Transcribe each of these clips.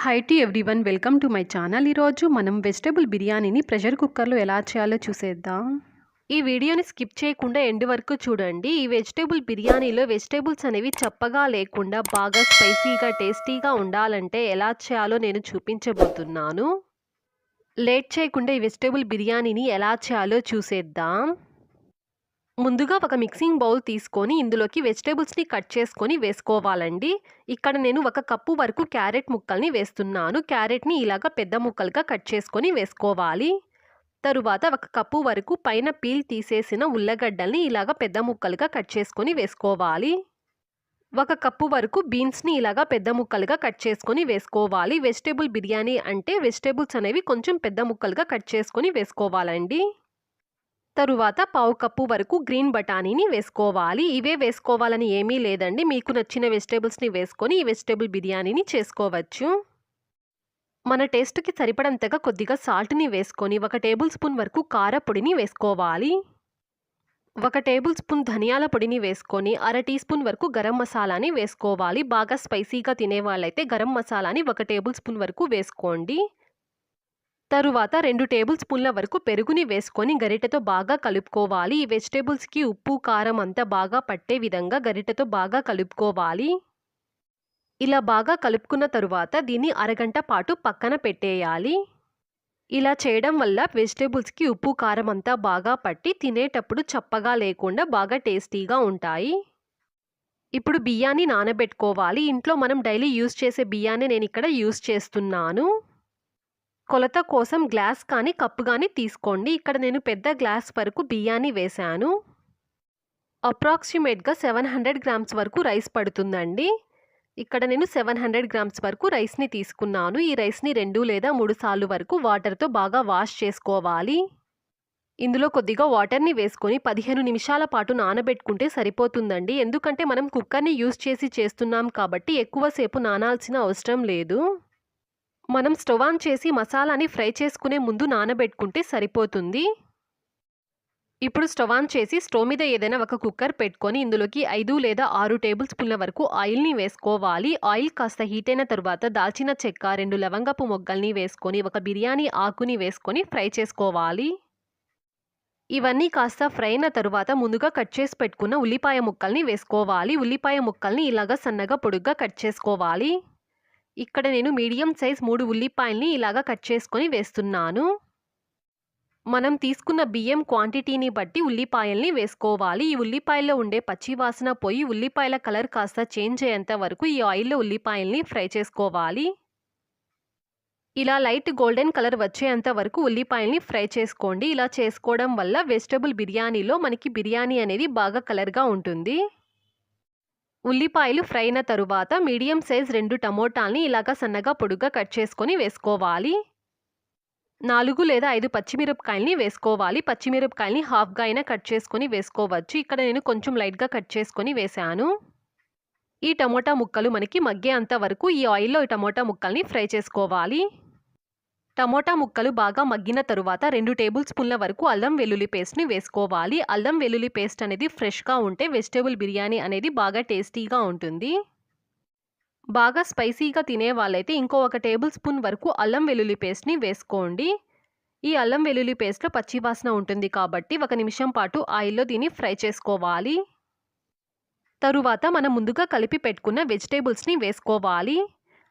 Hi to everyone, welcome to my channel. ఈరోజు మనం vegetable బిర్యానీని ప్రెషర్ కుక్కర్లో ఎలా చేయాలో చూసేద్దాం. ఈ వీడియోని స్కిప్ చేయకుండా ఎండ్ వరకు చూడండి. ఈ వెజిటేబుల్ బిర్యానీలో వెజిటేబుల్స్ అనేవి చప్పగా లేకుండా బాగా స్పైసీగా టేస్టీగా ఉండాలంటే ఎలా చేయాలో నేను చూపించబోతున్నాను. లేట్ చేయకుండా ఈ వెజిటేబుల్ బిర్యానీని ఎలా చేయాలో చూసేద్దాం. ముందుగా ఒక మిక్సింగ్ బౌల్ తీసుకొని ఇందులోకి వెజిటేబుల్స్ని కట్ చేసుకొని వేసుకోవాలండి. ఇక్కడ నేను 1 కప్పు వరకు క్యారెట్ ముక్కల్ని వేస్తున్నాను. క్యారెట్ని ఇలాగ పెద్ద ముక్కలుగా కట్ చేసుకొని వేసుకోవాలి. తరువాత 1 కప్పు వరకు పైన పీల్ తీసేసిన ఉల్లగడ్డల్ని ఇలాగ పెద్ద ముక్కలుగా కట్ చేసుకొని వేసుకోవాలి. 1 కప్పు వరకు బీన్స్ని ఇలాగ పెద్ద ముక్కలుగా కట్ చేసుకొని వేసుకోవాలి. వెజిటేబుల్ బిర్యానీ అంటే వెజిటేబుల్స్ అనేవి కొంచెం పెద్ద ముక్కలుగా కట్ చేసుకొని వేసుకోవాలండి. తరువాత 1/2 కప్పు వరకు గ్రీన్ బఠానీని వేసుకోవాలి. ఇవే వేసుకోవాలని ఏమీ లేదండి. మీకు నచ్చిన వెజిటేబుల్స్ని వేసుకొని ఈ వెజిటేబుల్ బిర్యానీని చేసుకోవచ్చు. మన టేస్ట్కి సరిపడంతగా కొద్దిగా సాల్ట్ని వేసుకొని 1 టేబుల్ స్పూన్ వరకు కారపొడిని వేసుకోవాలి. 1 టేబుల్ స్పూన్ ధనియాల పొడిని వేసుకొని 1/2 టీ స్పూన్ వరకు గరం మసాలాని వేసుకోవాలి. బాగా స్పైసీగా తినేవాళ్ళైతే గరం మసాలాని 1 టేబుల్ స్పూన్ వరకు వేసుకోండి. తరువాత 2 టేబుల్ స్పూన్ల వరకు పెరుగుని వేసుకొని గరిటెతో బాగా కలుపుకోవాలి. ఈ వెజిటేబుల్స్కి ఉప్పు కారం అంతా బాగా పట్టే విధంగా గరిటెతో బాగా కలుపుకోవాలి. ఇలా బాగా కలుపుకున్న తరువాత దీన్ని అరగంట పాటు పక్కన పెట్టేయాలి. ఇలా చేయడం వల్ల వెజిటేబుల్స్కి ఉప్పు కారం అంతా బాగా పట్టి తినేటప్పుడు చప్పగా లేకుండా బాగా టేస్టీగా ఉంటాయి. ఇప్పుడు బియ్యాన్ని నానబెట్టుకోవాలి. ఇంట్లో మనం డైలీ యూజ్ చేసే బియ్యాన్ని నేను ఇక్కడ యూజ్ చేస్తున్నాను. కొలత కోసం గ్లాస్ కానీ కప్పు కానీ తీసుకోండి. ఇక్కడ నేను పెద్ద గ్లాస్ వరకు బియ్యాన్ని వేశాను. అప్రాక్సిమేట్గా 700 గ్రామ్స్ వరకు రైస్ పడుతుందండి. ఇక్కడ నేను 700 గ్రామ్స్ వరకు రైస్ని తీసుకున్నాను. ఈ రైస్ని 2 లేదా 3 సార్లు వరకు వాటర్తో బాగా వాష్ చేసుకోవాలి. ఇందులో కొద్దిగా వాటర్ని వేసుకొని 15 నిమిషాల పాటు నానబెట్టుకుంటే సరిపోతుందండి. ఎందుకంటే మనం కుక్కర్ని యూజ్ చేసి చేస్తున్నాం కాబట్టి ఎక్కువసేపు నానాల్సిన అవసరం లేదు. మనం స్టవ్ ఆన్ చేసి మసాలాని ఫ్రై చేసుకునే ముందు నానబెట్టుకుంటే సరిపోతుంది. ఇప్పుడు స్టవ్ ఆన్ చేసి స్టవ్ మీద ఏదైనా ఒక కుక్కర్ పెట్టుకొని ఇందులోకి 5 లేదా 6 టేబుల్ స్పూన్ల వరకు ఆయిల్ని వేసుకోవాలి. ఆయిల్ కాస్త హీట్ అయిన తర్వాత దాల్చిన చెక్క, 2 లవంగపు మొగ్గల్ని వేసుకొని 1 బిర్యానీ ఆకుని వేసుకొని ఫ్రై చేసుకోవాలి. ఇవన్నీ కాస్త ఫ్రై అయిన తరువాత ముందుగా కట్ చేసి పెట్టుకున్న ఉల్లిపాయ ముక్కల్ని వేసుకోవాలి. ఉల్లిపాయ ముక్కల్ని ఇలాగా సన్నగా పొడుగ్గా కట్ చేసుకోవాలి. ఇక్కడ నేను మీడియం సైజ్ 3 ఉల్లిపాయల్ని ఇలాగా కట్ చేసుకొని వేస్తున్నాను. మనం తీసుకున్న బియ్యం క్వాంటిటీని బట్టి ఉల్లిపాయల్ని వేసుకోవాలి. ఈ ఉల్లిపాయల్లో ఉండే పచ్చివాసన పోయి ఉల్లిపాయల కలర్ కాస్త చేంజ్ అయ్యేంత వరకు ఈ ఆయిల్లో ఉల్లిపాయల్ని ఫ్రై చేసుకోవాలి. ఇలా లైట్ గోల్డెన్ కలర్ వచ్చేంత వరకు ఉల్లిపాయల్ని ఫ్రై చేసుకోండి. ఇలా చేసుకోవడం వల్ల వెజిటేబుల్ బిర్యానీలో మనకి బిర్యానీ అనేది బాగా కలర్గా ఉంటుంది. ఉల్లిపాయలు ఫ్రై అయిన తరువాత మీడియం సైజ్ 2 టమోటాల్ని ఇలాగా సన్నగా పొడుగ్గా కట్ చేసుకొని వేసుకోవాలి. 4 లేదా 5 పచ్చిమిరపకాయల్ని వేసుకోవాలి. పచ్చిమిరపకాయల్ని హాఫ్గా అయినా కట్ చేసుకొని వేసుకోవచ్చు. ఇక్కడ నేను కొంచెం లైట్గా కట్ చేసుకొని వేశాను. ఈ టమోటా ముక్కలు మనకి మగ్గేంత వరకు ఈ ఆయిల్లో ఈ టమోటా ముక్కల్ని ఫ్రై చేసుకోవాలి. టమోటా ముక్కలు బాగా మగ్గిన తరువాత 2 టేబుల్ స్పూన్ల వరకు అల్లం వెల్లుల్లి పేస్ట్ని వేసుకోవాలి. అల్లం వెల్లుల్లి పేస్ట్ అనేది ఫ్రెష్గా ఉంటే వెజిటేబుల్ బిర్యానీ అనేది బాగా టేస్టీగా ఉంటుంది. బాగా స్పైసీగా తినే వాళ్ళైతే ఇంకో 1 టేబుల్ స్పూన్ వరకు అల్లం వెల్లుల్లి పేస్ట్ని వేసుకోండి. ఈ అల్లం వెల్లుల్లి పేస్ట్లో పచ్చివాసన ఉంటుంది కాబట్టి 1 నిమిషం పాటు ఆయిల్లో దీన్ని ఫ్రై చేసుకోవాలి. తరువాత మనం ముందుగా కలిపి పెట్టుకున్న వెజిటేబుల్స్ని వేసుకోవాలి.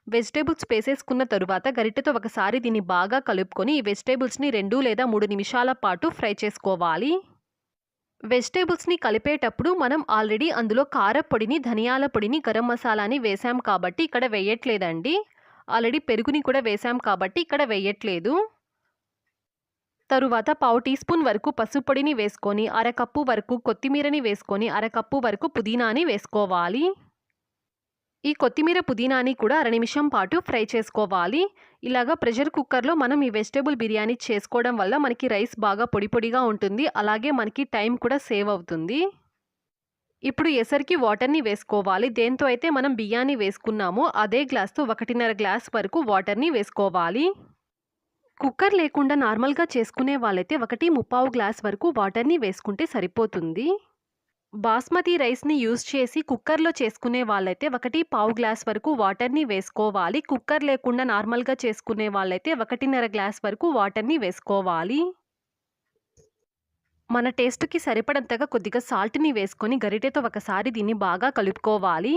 వెజిటేబుల్స్ వేసేసుకున్న తరువాత గరిటెతో ఒకసారి దీన్ని బాగా కలుపుకొని ఈ వెజిటేబుల్స్ని 2 లేదా 3 నిమిషాల పాటు ఫ్రై చేసుకోవాలి. వెజిటేబుల్స్ని కలిపేటప్పుడు మనం ఆల్రెడీ అందులో కారపొడిని, ధనియాల పొడిని, గరం మసాలాని వేసాం కాబట్టి ఇక్కడ వేయట్లేదండి. ఆల్రెడీ పెరుగుని కూడా వేసాం కాబట్టి ఇక్కడ వేయట్లేదు. తరువాత 1/2 టీ స్పూన్ వరకు పసుపు పొడిని వేసుకొని 1/2 కప్పు వరకు కొత్తిమీరని వేసుకొని 1/2 కప్పు వరకు పుదీనాని వేసుకోవాలి. ఈ కొత్తిమీర పుదీనాని కూడా 1 నిమిషం పాటు ఫ్రై చేసుకోవాలి. ఇలాగా ప్రెషర్ కుక్కర్లో మనం ఈ వెజిటేబుల్ బిర్యానీ చేసుకోవడం వల్ల మనకి రైస్ బాగా పొడి పొడిగా ఉంటుంది. అలాగే మనకి టైం కూడా సేవ్ అవుతుంది. ఇప్పుడు ఎసరికి వాటర్ని వేసుకోవాలి. దేంతో అయితే మనం బియ్యాన్ని వేసుకున్నామో అదే గ్లాస్తో 1.5 గ్లాస్ వరకు వాటర్ని వేసుకోవాలి. కుక్కర్ లేకుండా నార్మల్గా చేసుకునే వాళ్ళైతే 1 ముప్పావు గ్లాస్ వరకు వాటర్ని వేసుకుంటే సరిపోతుంది. బాస్మతి రైస్‌ని యూజ్ చేసి కుక్కర్‌లో చేసుకునే వాళ్ళైతే 1 గ్లాస్ వరకు వాటర్‌ని వేసుకోవాలి. కుక్కర్ లేకుండా నార్మల్‌గా చేసుకునే వాళ్ళైతే 1.5 గ్లాస్ వరకు వాటర్‌ని వేసుకోవాలి. మన టేస్ట్‌కి సరిపడంతగా కొద్దిగా సాల్ట్‌ని వేసుకొని గరిటెతో ఒకసారి దీన్ని బాగా కలుపుకోవాలి.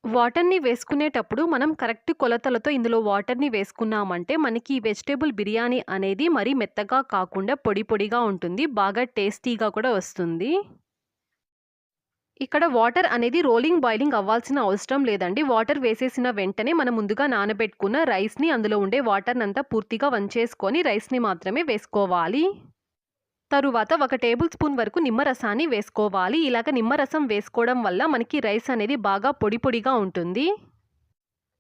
వాటర్‌ని వేసుకునేటప్పుడు మనం కరెక్ట్ కొలతలతో ఇందులో వాటర్‌ని వేసుకున్నామంటే మనకి ఈ వెజిటబుల్ బిర్యానీ అనేది మరీ మెత్తగా కాకుండా పొడి పొడిగా ఉంటుంది. బాగా టేస్టీగా కూడా వస్తుంది. ఇక్కడ వాటర్ అనేది రోలింగ్, బాయిలింగ్ అవ్వాల్సిన అవసరం లేదండి. వాటర్ వేసేసిన వెంటనే మనం ముందుగా నానబెట్టుకున్న రైస్‌ని అందులో ఉండే వాటర్‌నంతా పూర్తిగా వంచేసుకొని రైస్‌ని మాత్రమే వేసుకోవాలి. తరువాత 1 టేబుల్ స్పూన్ వరకు నిమ్మరసాన్ని వేసుకోవాలి. ఇలాగ నిమ్మరసం వేసుకోవడం వల్ల మనకి రైస్ అనేది బాగా పొడి పొడిగా ఉంటుంది.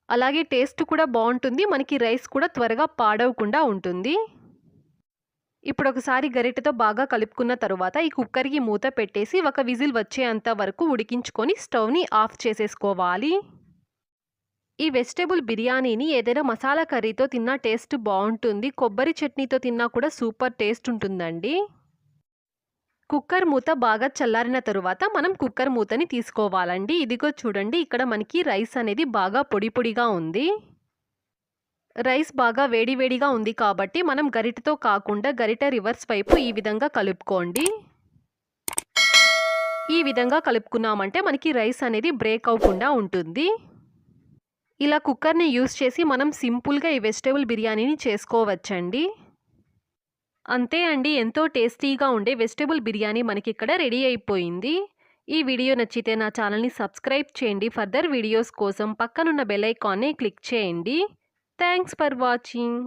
అలాగే టేస్ట్ కూడా బావుంటుంది. మనకి రైస్ కూడా త్వరగా పాడవకుండా ఉంటుంది. ఇప్పుడు ఒకసారి గరిటెతో బాగా కలుపుకున్న తరువాత ఈ కుక్కర్‌కి మూత పెట్టేసి ఒక విజిల్ వచ్చేంత వరకు ఉడికించుకొని స్టవ్‌ని ఆఫ్ చేసేసుకోవాలి. ఈ వెజిటబుల్ బిర్యానీని ఏదైనా మసాలా కర్రీతో తిన్నా టేస్ట్ బావుంటుంది. కొబ్బరి చట్నీతో తిన్నా కూడా సూపర్ టేస్ట్ ఉంటుందండి. కుక్కర్ మూత బాగా చల్లారిన తరువాత మనం కుక్కర్ మూతని తీసుకోవాలండి. ఇదిగో చూడండి, ఇక్కడ మనకి రైస్ అనేది బాగా పొడి పొడిగా ఉంది. రైస్ బాగా వేడి వేడిగా ఉంది కాబట్టి మనం గరిటెతో కాకుండా గరిటె రివర్స్ వైపు ఈ విధంగా కలుపుకోండి. ఈ విధంగా కలుపుకున్నామంటే మనకి రైస్ అనేది బ్రేక్ అవ్వకుండా ఉంటుంది. ఇలా కుక్కర్‌ని యూజ్ చేసి మనం సింపుల్‌గా ఈ వెజిటబుల్ బిర్యానీని చేసుకోవచ్చండి. అంతే అండి, ఎంతో టేస్టీగా ఉండే వెజిటబుల్ బిర్యానీ మనకిక్కడ రెడీ అయిపోయింది. ఈ వీడియో నచ్చితే నా ఛానల్‌ని సబ్స్క్రైబ్ చేయండి. ఫర్దర్ వీడియోస్ కోసం పక్కనున్న బెల్ ఐకాన్‌ని క్లిక్ చేయండి. Thanks for watching.